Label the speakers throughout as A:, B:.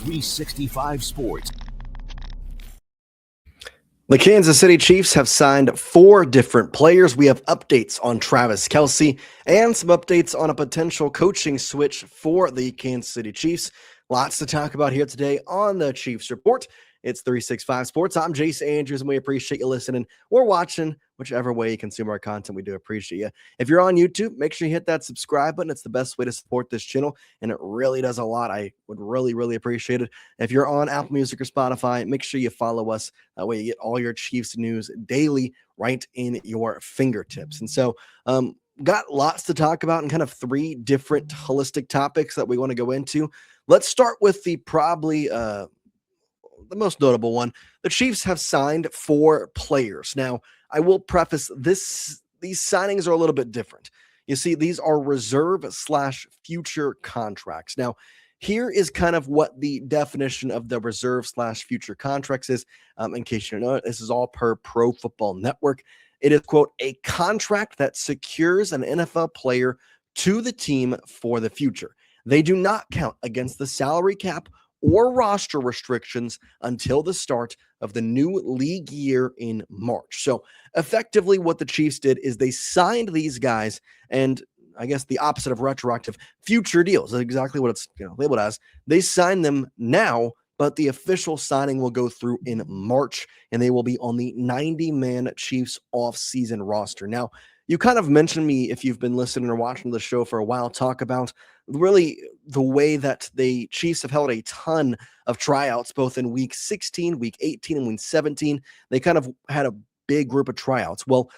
A: 365 Sports.
B: The Kansas City Chiefs have signed 4 different players. We have updates on Travis Kelce and some updates on a potential coaching switch for the Kansas City Chiefs. Lots to talk about here today on the Chiefs Report. It's 365 Sports. I'm Jace Andrews, and we appreciate you listening or watching, whichever way you consume our content. We do appreciate you. If you're on YouTube, make sure you hit that subscribe button. It's the best way to support this channel, and it really does a lot. I would really appreciate it. If you're on Apple Music or Spotify, make sure you follow us. That way you get all your Chiefs news daily right in your fingertips. And so, got lots to talk about and kind of 3 different holistic topics that we want to go into. Let's start with the probably the most notable one. The Chiefs have signed 4 players. Now, I will preface this, these signings are a little bit different. You see, these are reserve/future contracts. Now, here is kind of what the definition of the reserve/future contracts is. In case you don't know, this is all per Pro Football Network. It is, quote, a contract that secures an NFL player to the team for the future. They do not count against the salary cap or roster restrictions until the start of the new league year in March. So effectively what the Chiefs did is they signed these guys, and I guess the opposite of retroactive, future deals. That's exactly what it's labeled as. They signed them now, but the official signing will go through in March, and they will be on the 90-man Chiefs off-season roster. Now, you kind of mentioned me, if you've been listening or watching the show for a while, talk about really the way that the Chiefs have held a ton of tryouts, both in week 16, week 18, and week 17. They kind of had a big group of tryouts. Well,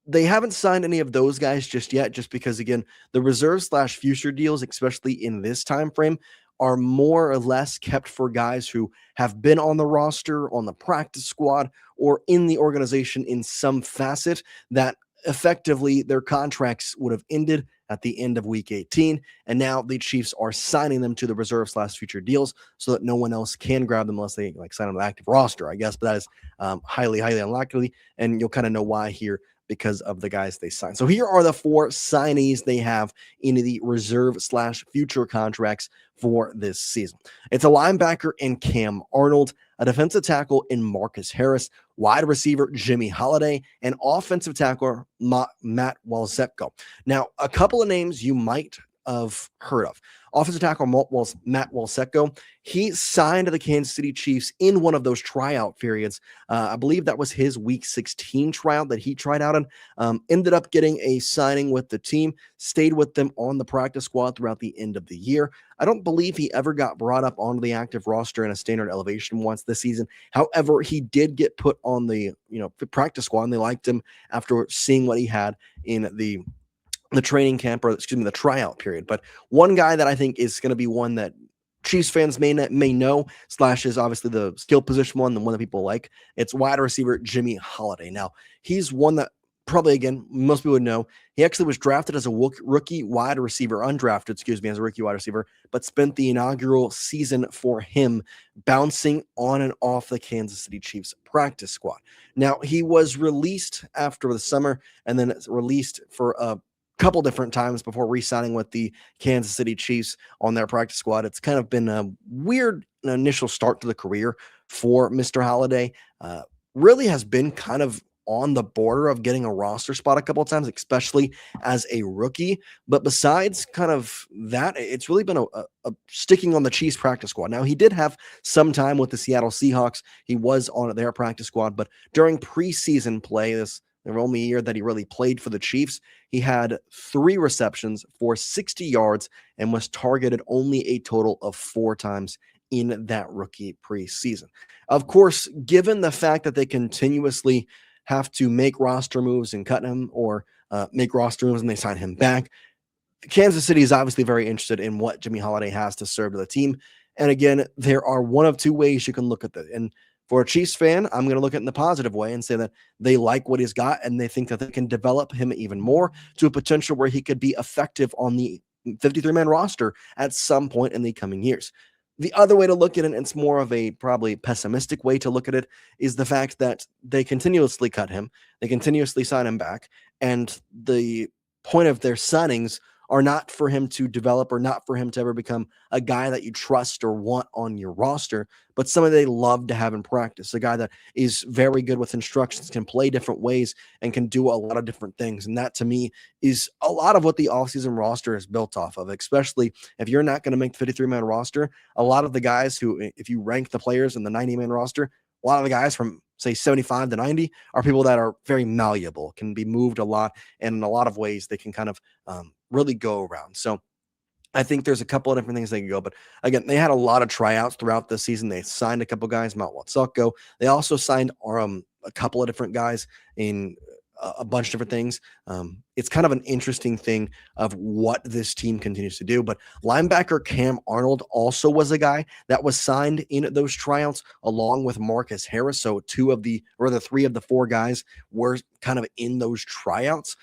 B: they haven't signed any of those guys just yet, just because, again, the reserve/future deals, especially in this time frame, are more or less kept for guys who have been on the roster, on the practice squad, or in the organization in some facet that effectively their contracts would have ended at the end of week 18. And now the Chiefs are signing them to the reserve/future deals so that no one else can grab them unless they sign them to the active roster, I guess. But that is highly unlikely. And you'll kind of know why here, because of the guys they signed. So here are the 4 signees they have in the reserve/future contracts for this season. It's a linebacker in Cam Arnold, a defensive tackle in Marcus Harris, wide receiver Jimmy Holiday, and offensive tackle Matt Walzeko. Now, a couple of names you might have heard of. Offensive tackle Matt Walzeko, he signed to the Kansas City Chiefs in one of those tryout periods. I believe that was his week 16 tryout that he tried out in. Ended up getting a signing with the team, stayed with them on the practice squad throughout the end of the year. I don't believe he ever got brought up onto the active roster in a standard elevation once this season. However, he did get put on the practice squad, and they liked him after seeing what he had in the training camp, or the tryout period. But one guy that I think is going to be one that Chiefs fans may know, / is obviously the skill position one, the one that people like. It's wide receiver Jimmy Holiday. Now, he's one that probably, again, most people would know. He actually was drafted as a rookie wide receiver, undrafted, as a rookie wide receiver, but spent the inaugural season for him bouncing on and off the Kansas City Chiefs practice squad. Now, he was released after the summer and then released for a couple different times before re-signing with the Kansas City Chiefs on their practice squad. It's kind of been a weird initial start to the career for Mr. Holiday. Really has been kind of on the border of getting a roster spot a couple of times, especially as a rookie. But besides kind of that, it's really been a sticking on the Chiefs practice squad. Now, he did have some time with the Seattle Seahawks. He was on their practice squad, but during preseason play, the only year that he really played for the Chiefs, he had 3 receptions for 60 yards and was targeted only a total of 4 times in that rookie preseason. Of course, given the fact that they continuously have to make roster moves and cut him, or make roster moves and they sign him back, Kansas City is obviously very interested in what Jimmy Holiday has to serve to the team. And again, there are one of 2 ways you can look at that. And for a Chiefs fan, I'm going to look at it in the positive way and say that they like what he's got, and they think that they can develop him even more to a potential where he could be effective on the 53-man roster at some point in the coming years. The other way to look at it, and it's more of a probably pessimistic way to look at it, is the fact that they continuously cut him, they continuously sign him back, and the point of their signings are not for him to develop or not for him to ever become a guy that you trust or want on your roster, but somebody they love to have in practice, a guy that is very good with instructions, can play different ways, and can do a lot of different things. And that, to me, is a lot of what the offseason roster is built off of, especially if you're not going to make the 53-man roster. A lot of the guys who, if you rank the players in the 90-man roster, a lot of the guys from, say, 75 to 90 are people that are very malleable, can be moved a lot, and in a lot of ways they can kind of really go around. So I think there's a couple of different things they can go. But again, they had a lot of tryouts throughout the season. They signed a couple guys, Matt Watsako. They also signed a couple of different guys in a bunch of different things. It's kind of an interesting thing of what this team continues to do. But linebacker Cam Arnold also was a guy that was signed in those tryouts along with Marcus Harris. So three of the four guys were kind of in those tryouts.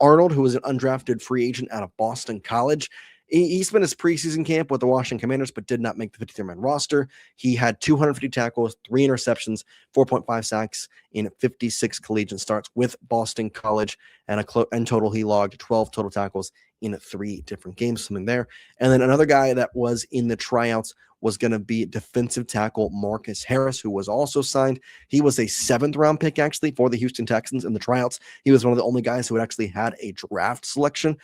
B: Arnold, who was an undrafted free agent out of Boston College, he spent his preseason camp with the Washington Commanders, but did not make the 53-man roster. He had 250 tackles, 3 interceptions, 4.5 sacks in 56 collegiate starts with Boston College, and in total he logged 12 total tackles in 3 different games, something there. And then another guy that was in the tryouts was going to be defensive tackle Marcus Harris, who was also signed. He was a 7th-round pick, actually, for the Houston Texans in the tryouts. He was one of the only guys who had actually had a draft selection.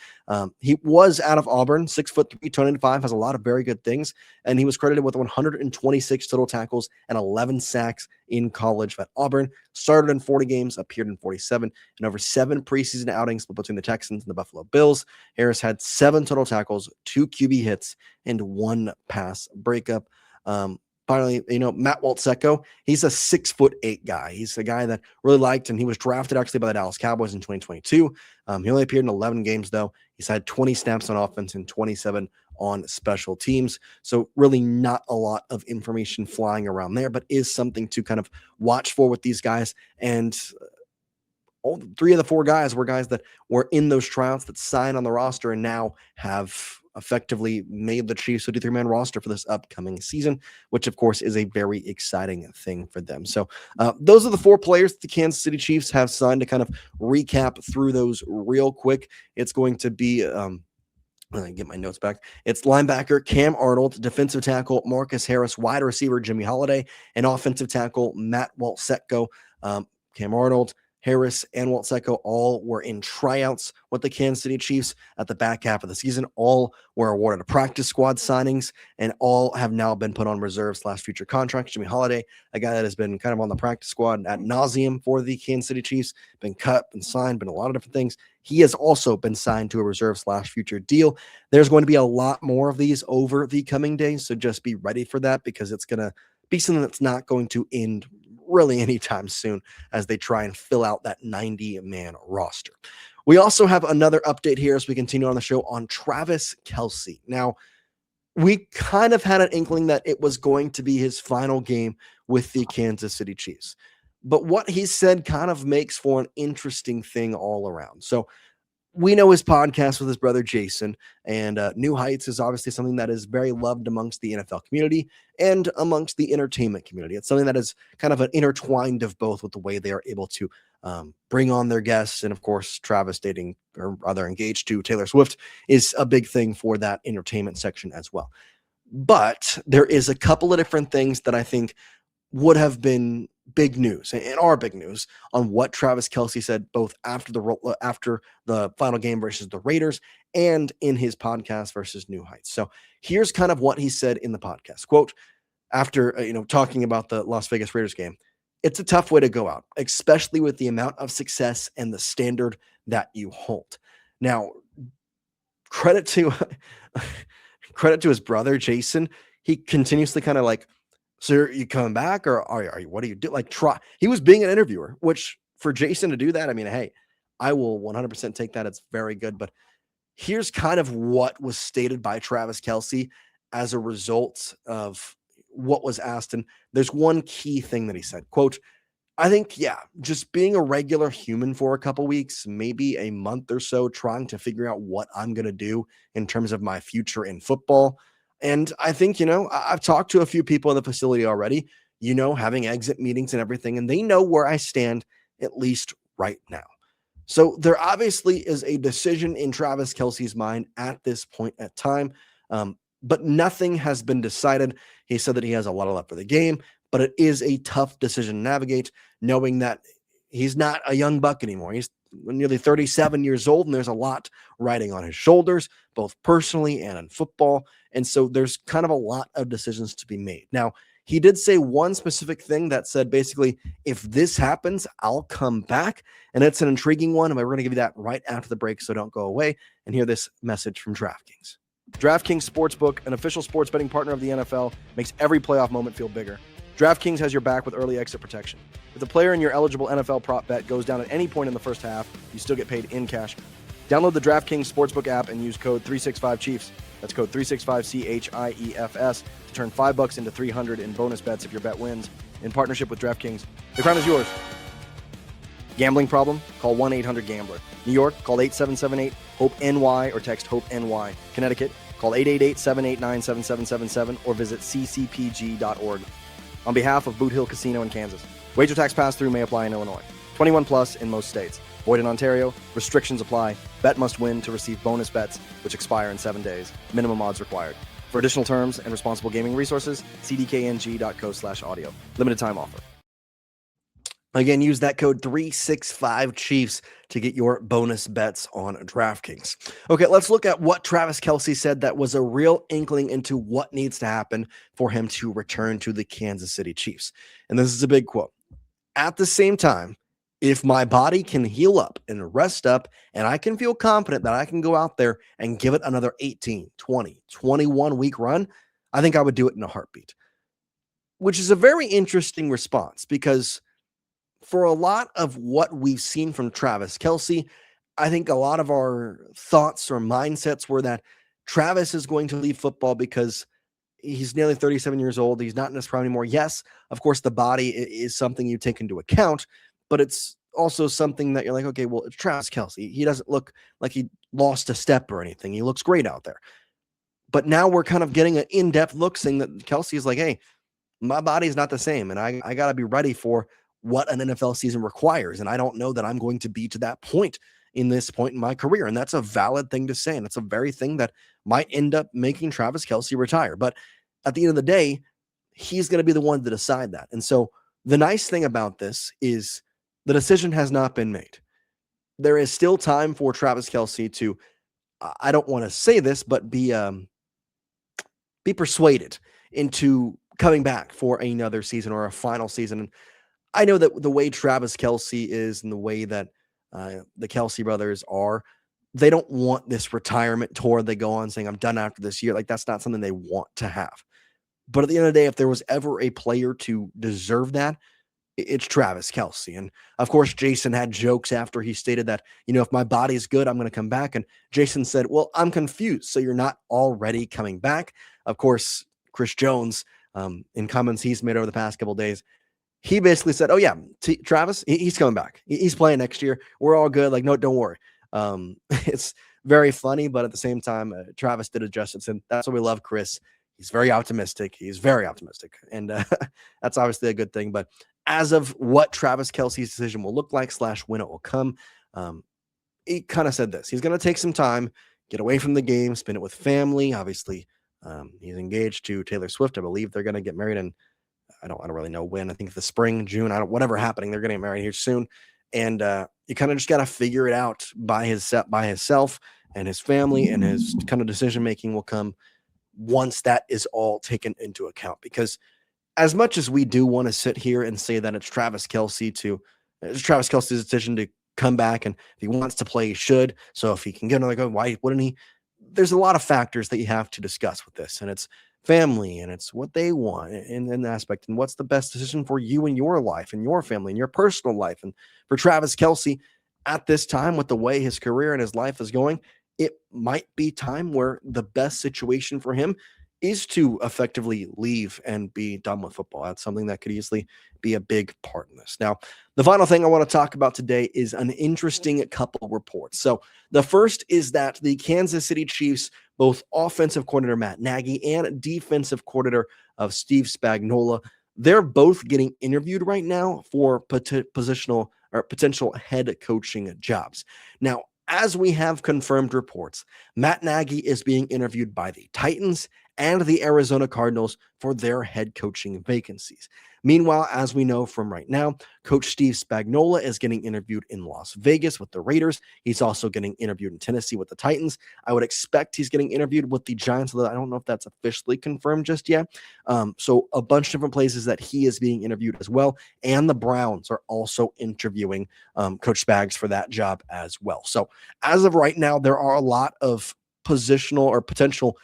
B: He was out of Auburn, 6'3", 295, has a lot of very good things, and he was credited with 126 total tackles and 11 sacks in college at Auburn. Started in 40 games, appeared in 47, and over 7 preseason outings between the Texans and the Buffalo Bills. Harris had 7 total tackles, 2 QB hits, and 1 pass breakup. Finally, Matt Watsako, he's a 6'8" guy. He's a guy that really liked, and he was drafted actually by the Dallas Cowboys in 2022. He only appeared in 11 games, though. He's had 20 snaps on offense and 27 on special teams. So really not a lot of information flying around there, but is something to kind of watch for with these guys. And all 3 of the 4 guys were guys that were in those tryouts that signed on the roster and now have effectively made the Chiefs 53-man roster for this upcoming season, which of course is a very exciting thing for them. So those are the 4 players that the Kansas City Chiefs have signed. To kind of recap through those real quick, it's going to be let me get my notes back. It's linebacker Cam Arnold, defensive tackle Marcus Harris, wide receiver Jimmy Holiday, and offensive tackle Matt Watsako. Cam Arnold, Harris, and Watsako all were in tryouts with the Kansas City Chiefs at the back half of the season. All were awarded a practice squad signings, and all have now been put on reserve/future contracts. Jimmy Holiday, a guy that has been kind of on the practice squad ad nauseum for the Kansas City Chiefs, been cut, been signed, been a lot of different things. He has also been signed to a reserve/future deal. There's going to be a lot more of these over the coming days, so just be ready for that, because it's going to be something that's not going to end really anytime soon as they try and fill out that 90-man roster. We also have another update here as we continue on the show on Travis Kelce. Now, we kind of had an inkling that it was going to be his final game with the Kansas City Chiefs, but what he said kind of makes for an interesting thing all around. So we know his podcast with his brother Jason, and New Heights is obviously something that is very loved amongst the NFL community and amongst the entertainment community. It's something that is kind of an intertwined of both with the way they are able to bring on their guests. And of course, Travis dating, or rather engaged to Taylor Swift, is a big thing for that entertainment section as well. But there is a couple of different things that I think would have been big news and are big news on what Travis Kelce said, both after the final game versus the Raiders and in his podcast versus New Heights. So here's kind of what he said in the podcast. Quote, after talking about the Las Vegas Raiders game, it's a tough way to go out, especially with the amount of success and the standard that you hold. Now, credit to his brother Jason. He continuously kind of like, so you coming back, or are you, what do you do? Like, he was being an interviewer, which for Jason to do that, I mean, hey, I will 100% take that. It's very good. But here's kind of what was stated by Travis Kelce as a result of what was asked. And there's one key thing that he said, quote, I think, just being a regular human for a couple weeks, maybe a month or so, trying to figure out what I'm going to do in terms of my future in football. And I think, I've talked to a few people in the facility already, having exit meetings and everything, and they know where I stand, at least right now. So there obviously is a decision in Travis Kelce's mind at this point at time, but nothing has been decided. He said that he has a lot of left for the game, but it is a tough decision to navigate, knowing that he's not a young buck anymore. He's nearly 37 years old, and there's a lot riding on his shoulders, both personally and in football. And so there's kind of a lot of decisions to be made. Now, he did say one specific thing that said basically, if this happens, I'll come back. And it's an intriguing one. And we're going to give you that right after the break, so don't go away and hear this message from DraftKings. DraftKings Sportsbook, an official sports betting partner of the NFL, makes every playoff moment feel bigger. DraftKings has your back with early exit protection. If the player in your eligible NFL prop bet goes down at any point in the first half, you still get paid in cash. Download the DraftKings Sportsbook app and use code 365Chiefs. That's code 365CHIEFS to turn $5 into $300 in bonus bets if your bet wins. In partnership with DraftKings, the crown is yours. Gambling problem? Call 1-800-GAMBLER. New York, call 8778-HOPE-NY or text HOPE-NY. Connecticut, call 888-789-7777 or visit ccpg.org. On behalf of Boot Hill Casino in Kansas, wager tax pass-through may apply in Illinois. 21 plus in most states. Void in Ontario. Restrictions apply. Bet must win to receive bonus bets, which expire in 7 days. Minimum odds required. For additional terms and responsible gaming resources, cdkng.co/audio. Limited time offer. Again, use that code 365Chiefs to get your bonus bets on DraftKings. Okay, let's look at what Travis Kelce said that was a real inkling into what needs to happen for him to return to the Kansas City Chiefs. And this is a big quote. At the same time, if my body can heal up and rest up, and I can feel confident that I can go out there and give it another 18, 20, 21 week run, I think I would do it in a heartbeat. Which is a very interesting response because for a lot of what we've seen from Travis Kelce, I think a lot of our thoughts or mindsets were that Travis is going to leave football because he's nearly 37 years old. He's not in his prime anymore. Yes, of course, the body is something you take into account, but it's also something that you're like, okay, well, it's Travis Kelce. He doesn't look like he lost a step or anything. He looks great out there. But now we're kind of getting an in-depth look saying that Kelce is like, hey, my body's not the same, and I got to be ready for what an NFL season requires. And I don't know that I'm going to be to that point in this point in my career. And that's a valid thing to say. And it's a very thing that might end up making Travis Kelce retire. But at the end of the day, he's going to be the one to decide that. And so the nice thing about this is the decision has not been made. There is still time for Travis Kelce to, I don't want to say this, but be persuaded into coming back for another season or a final season. And I know that the way Travis Kelce is and the way that the Kelce brothers are, they don't want this retirement tour they go on saying, I'm done after this year. Like, that's not something they want to have. But at the end of the day, if there was ever a player to deserve that, it's Travis Kelce. And of course, Jason had jokes after he stated that, if my body's good, I'm going to come back. And Jason said, well, I'm confused. So you're not already coming back? Of course, Chris Jones, in comments he's made over the past couple of days, he basically said, oh, yeah, Travis, he's coming back. He's playing next year. We're all good. Like, no, don't worry. It's very funny, but at the same time, Travis did adjust it. And that's what we love, Chris. He's very optimistic. He's very optimistic. And that's obviously a good thing. But as of what Travis Kelce's decision will look like / when it will come, he kind of said this. He's going to take some time, get away from the game, spend it with family. Obviously, he's engaged to Taylor Swift. I believe they're going to get married in, I don't really know when. I think the spring, June, whatever happening, they're going to get married here soon. And you kind of just got to figure it out by himself, and his family and his kind of decision-making will come once that is all taken into account. Because as much as we do want to sit here and say that it's Travis Kelce's decision to come back, and if he wants to play, he should. So if he can get another go, why wouldn't he? There's a lot of factors that you have to discuss with this, and it's family, and it's what they want in the aspect, and what's the best decision for you and your life and your family and your personal life. And for Travis Kelce at this time, with the way his career and his life is going, it might be time where the best situation for him is to effectively leave and be done with football. That's something that could easily be a big part in this. Now, the final thing I want to talk about today is an interesting couple reports. So the first is that the Kansas City Chiefs, both offensive coordinator Matt Nagy and defensive coordinator of Steve Spagnuolo, they're both getting interviewed right now for positional or potential head coaching jobs. Now, as we have confirmed reports, Matt Nagy is being interviewed by the Titans and the Arizona Cardinals for their head coaching vacancies. Meanwhile, as we know from right now, Coach Steve Spagnuolo is getting interviewed in Las Vegas with the Raiders. He's also getting interviewed in Tennessee with the Titans. I would expect he's getting interviewed with the Giants, although I don't know if that's officially confirmed just yet. So a bunch of different places that he is being interviewed as well. And the Browns are also interviewing Coach Spags for that job as well. So as of right now, there are a lot of positional or potential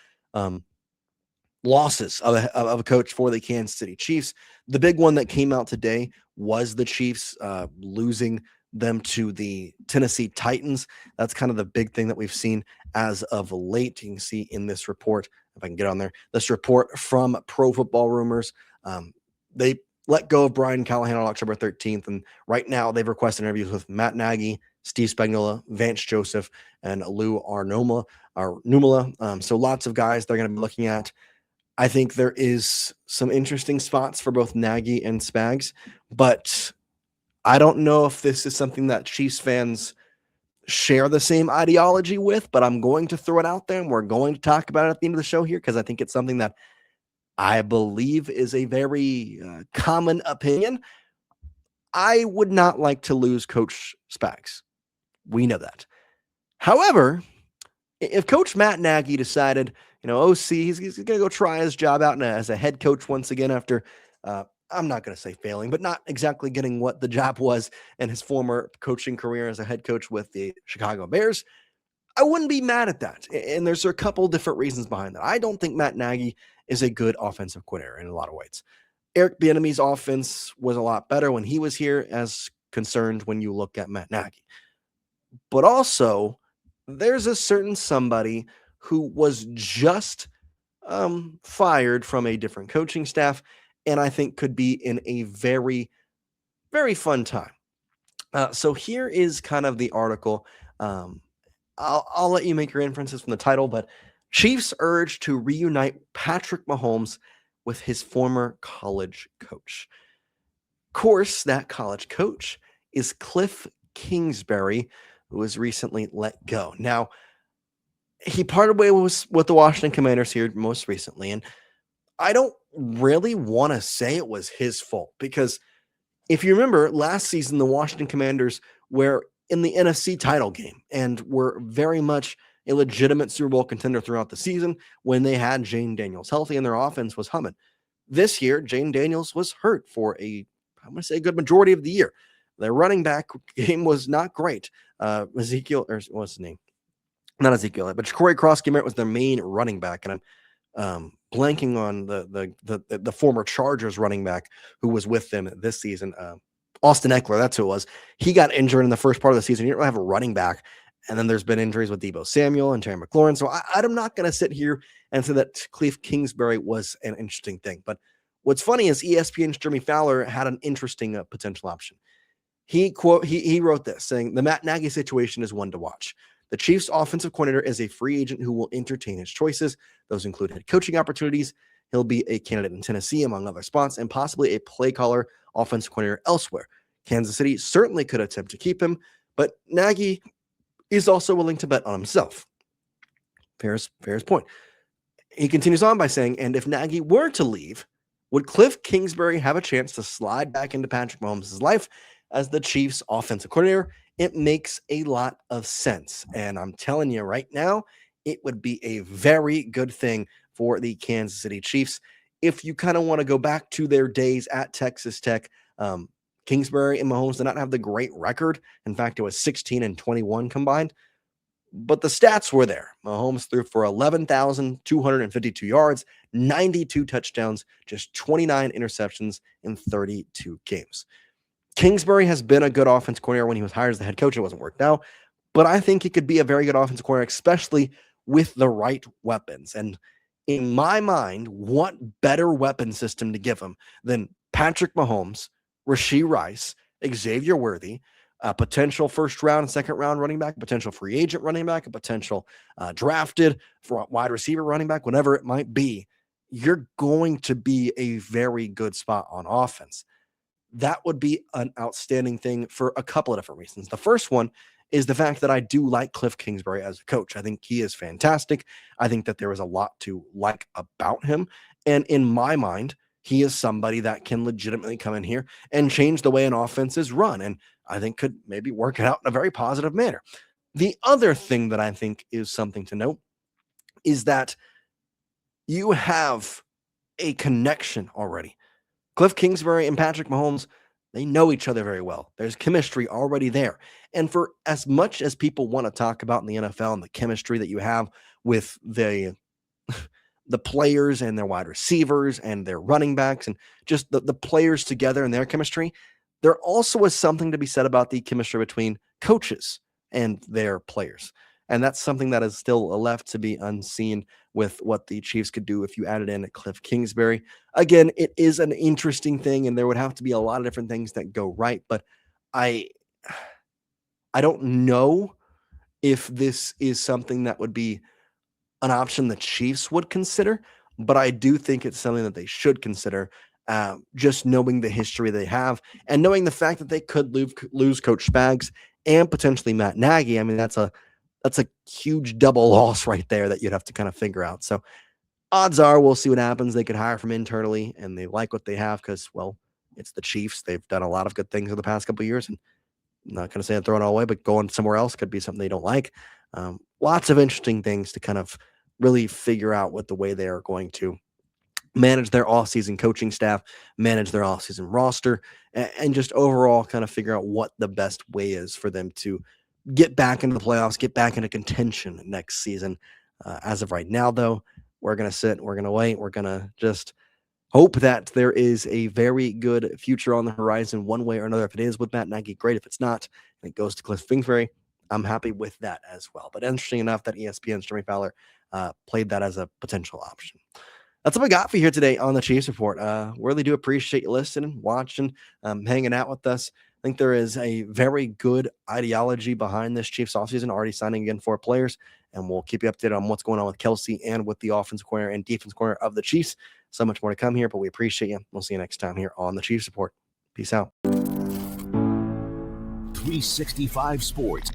B: losses of a coach for the Kansas City Chiefs. The big one that came out today was the Chiefs losing them to the Tennessee Titans. That's kind of the big thing that we've seen as of late. You can see in this report, if I can get on there, this report from Pro Football Rumors. They let go of Brian Callahan on October 13th, and right now they've requested interviews with Matt Nagy, Steve Spagnuolo, Vance Joseph, and Lou Numala. So lots of guys they're going to be looking at. I think there is some interesting spots for both Nagy and Spags, but I don't know if this is something that Chiefs fans share the same ideology with, but I'm going to throw it out there and we're going to talk about it at the end of the show here because I think it's something that I believe is a very common opinion. I would not like to lose Coach Spags. We know that. However, if Coach Matt Nagy decided, OC, he's going to go try his job out as a head coach once again after, I'm not going to say failing, but not exactly getting what the job was in his former coaching career as a head coach with the Chicago Bears, I wouldn't be mad at that. And there's a couple different reasons behind that. I don't think Matt Nagy is a good offensive coordinator in a lot of ways. Eric Bieniemy's offense was a lot better when he was here as concerned when you look at Matt Nagy. But also, there's a certain somebody who was just fired from a different coaching staff, and I think could be in a very, very fun time. So here is kind of the article. I'll let you make your inferences from the title, but Chiefs urge to reunite Patrick Mahomes with his former college coach. Of course, that college coach is Kliff Kingsbury, who was recently let go. Now, he parted ways with the Washington Commanders here most recently, and I don't really want to say it was his fault because if you remember last season, the Washington Commanders were in the NFC title game and were very much a legitimate Super Bowl contender throughout the season when they had Jane Daniels healthy and their offense was humming. This year, Jane Daniels was hurt for a good majority of the year. Their running back game was not great. Ezekiel, or what's his name? Not Ezekiel, but Corey Cross-Gammert was their main running back, and I'm blanking on the former Chargers running back who was with them this season. Austin Eckler, that's who it was. He got injured in the first part of the season. You don't have a running back, and then there's been injuries with Deebo Samuel and Terry McLaurin. So I'm not going to sit here and say that Kliff Kingsbury was an interesting thing. But what's funny is ESPN's Jeremy Fowler had an interesting potential option. He wrote this, saying, the Matt Nagy situation is one to watch. The Chiefs' offensive coordinator is a free agent who will entertain his choices. Those include head coaching opportunities. He'll be a candidate in Tennessee, among other spots, and possibly a play caller offensive coordinator elsewhere. Kansas City certainly could attempt to keep him, but Nagy is also willing to bet on himself. Fair's point. He continues on by saying, and if Nagy were to leave, would Kliff Kingsbury have a chance to slide back into Patrick Mahomes' life as the Chiefs' offensive coordinator? It makes a lot of sense. And I'm telling you right now, it would be a very good thing for the Kansas City Chiefs. If you kind of want to go back to their days at Texas Tech, Kingsbury and Mahomes did not have the great record. In fact, it was 16-21 combined. But the stats were there. Mahomes threw for 11,252 yards, 92 touchdowns, just 29 interceptions in 32 games. Kingsbury has been a good offense coordinator when he was hired as the head coach. It wasn't worked out, but I think he could be a very good offense coordinator, especially with the right weapons. And in my mind, what better weapon system to give him than Patrick Mahomes, Rashee Rice, Xavier Worthy, a potential first round and second round running back, a potential free agent running back, a potential drafted wide receiver running back, whatever it might be. You're going to be a very good spot on offense. that would be an outstanding thing for a couple of different reasons. The first one is the fact that I do like Kliff Kingsbury as a coach. I think he is fantastic. I think that there is a lot to like about him. And in my mind, he is somebody that can legitimately come in here and change the way an offense is run. And I think could maybe work it out in a very positive manner. The other thing that I think is something to note is that you have a connection already. Kliff Kingsbury and Patrick Mahomes, they know each other very well. There's chemistry already there. And for as much as people want to talk about in the NFL and the chemistry that you have with the players and their wide receivers and their running backs and just the players together and their chemistry, there also is something to be said about the chemistry between coaches and their players. And that's something that is still left to be unseen with what the Chiefs could do if you added in Kliff Kingsbury. Again, it is an interesting thing, and there would have to be a lot of different things that go right. But I don't know if this is something that would be an option the Chiefs would consider, but I do think it's something that they should consider, just knowing the history they have and knowing the fact that they could lose Coach Spags and potentially Matt Nagy. I mean, that's a huge double loss right there that you'd have to kind of figure out. So odds are we'll see what happens. They could hire from internally, and they like what they have because, well, it's the Chiefs. They've done a lot of good things in the past couple of years, and I'm not going to say I'm throwing it all away, but going somewhere else could be something they don't like. Lots of interesting things to kind of really figure out what the way they are going to manage their off-season coaching staff, manage their off-season roster, and just overall kind of figure out what the best way is for them to get back into the playoffs, get back into contention next season. As of right now, though, we're going to sit, we're going to wait, we're going to just hope that there is a very good future on the horizon one way or another. If it is with Matt Nagy, great. If it's not, and it goes to Kliff Kingsbury, I'm happy with that as well. But interesting enough that ESPN's Jimmy Fowler played that as a potential option. That's what we got for you here today on the Chiefs Report. Really do appreciate you listening, watching, hanging out with us. I think there is a very good ideology behind this Chiefs offseason, already signing again 4 players, and we'll keep you updated on what's going on with Kelce and with the offensive corner and defense corner of the Chiefs. So much more to come here, but we appreciate you. We'll see you next time here on the Chiefs Report. Peace out.
A: 365 Sports.